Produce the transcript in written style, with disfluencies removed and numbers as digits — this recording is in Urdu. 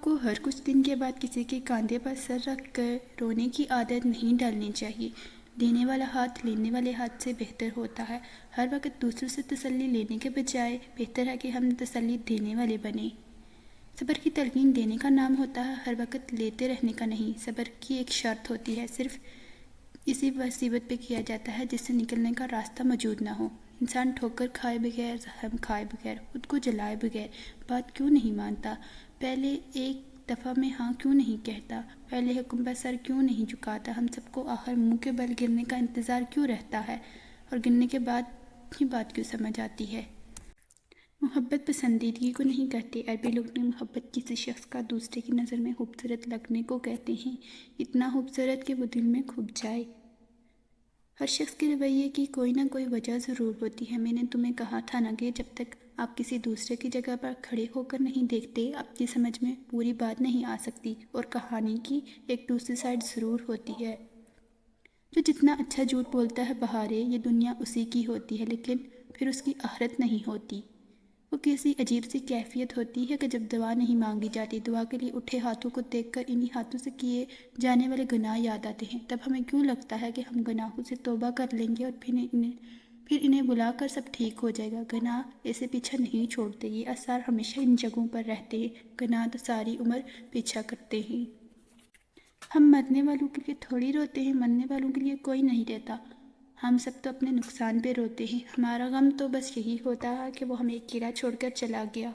آپ کو ہر کچھ دن کے بعد کسی کے کاندھے پر سر رکھ کر رونے کی عادت نہیں ڈالنی چاہیے۔ دینے والا ہاتھ لینے والے ہاتھ سے بہتر ہوتا ہے۔ ہر وقت دوسروں سے تسلی لینے کے بجائے بہتر ہے کہ ہم تسلی دینے والے بنیں۔ صبر کی تلقین دینے کا نام ہوتا ہے، ہر وقت لیتے رہنے کا نہیں۔ صبر کی ایک شرط ہوتی ہے، صرف اسی مصیبت پہ کیا جاتا ہے جس سے نکلنے کا راستہ موجود نہ ہو۔ انسان ٹھوکر کھائے بغیر، زخم کھائے بغیر، خود کو جلائے بغیر بات کیوں نہیں مانتا؟ پہلے ایک دفعہ میں ہاں کیوں نہیں کہتا؟ پہلے حکم پر سر کیوں نہیں جھکاتا؟ ہم سب کو آخر منہ کے بل گرنے کا انتظار کیوں رہتا ہے اور گرنے کے بعد ہی بات کیوں سمجھ آتی ہے؟ محبت پسندیدگی کو نہیں کہتے۔ عربی لوگ نے محبت کسی شخص کا دوسرے کی نظر میں خوبصورت لگنے کو کہتے ہیں، اتنا خوبصورت کہ وہ دل میں چھپ جائے۔ ہر شخص کے رویے کی کوئی نہ کوئی وجہ ضرور ہوتی ہے۔ میں نے تمہیں کہا تھا نا کہ جب تک آپ کسی دوسرے کی جگہ پر کھڑے ہو کر نہیں دیکھتے، آپ کی سمجھ میں پوری بات نہیں آ سکتی، اور کہانی کی ایک دوسری سائڈ ضرور ہوتی ہے۔ جو جتنا اچھا جھوٹ بولتا ہے بہارے، یہ دنیا اسی کی ہوتی ہے، لیکن پھر اس کی آخرت نہیں ہوتی۔ وہ کیسی عجیب سی کیفیت ہوتی ہے کہ جب دعا نہیں مانگی جاتی، دعا کے لیے اٹھے ہاتھوں کو دیکھ کر انہی ہاتھوں سے کیے جانے والے گناہ یاد آتے ہیں، تب ہمیں کیوں لگتا ہے کہ ہم گناہوں سے توبہ کر لیں گے اور پھر انہیں بلا کر سب ٹھیک ہو جائے گا۔ گناہ ایسے پیچھا نہیں چھوڑتے، یہ آثار ہمیشہ ان جگہوں پر رہتے ہیں۔ گناہ تو ساری عمر پیچھا کرتے ہیں۔ ہم مرنے والوں کے لیے تھوڑی روتے ہیں، مرنے والوں کے لیے کوئی نہیں رہتا۔ ہم سب تو اپنے نقصان پہ روتے ہیں۔ ہمارا غم تو بس یہی ہوتا ہے کہ وہ ہمیں اکیلا چھوڑ کر چلا گیا۔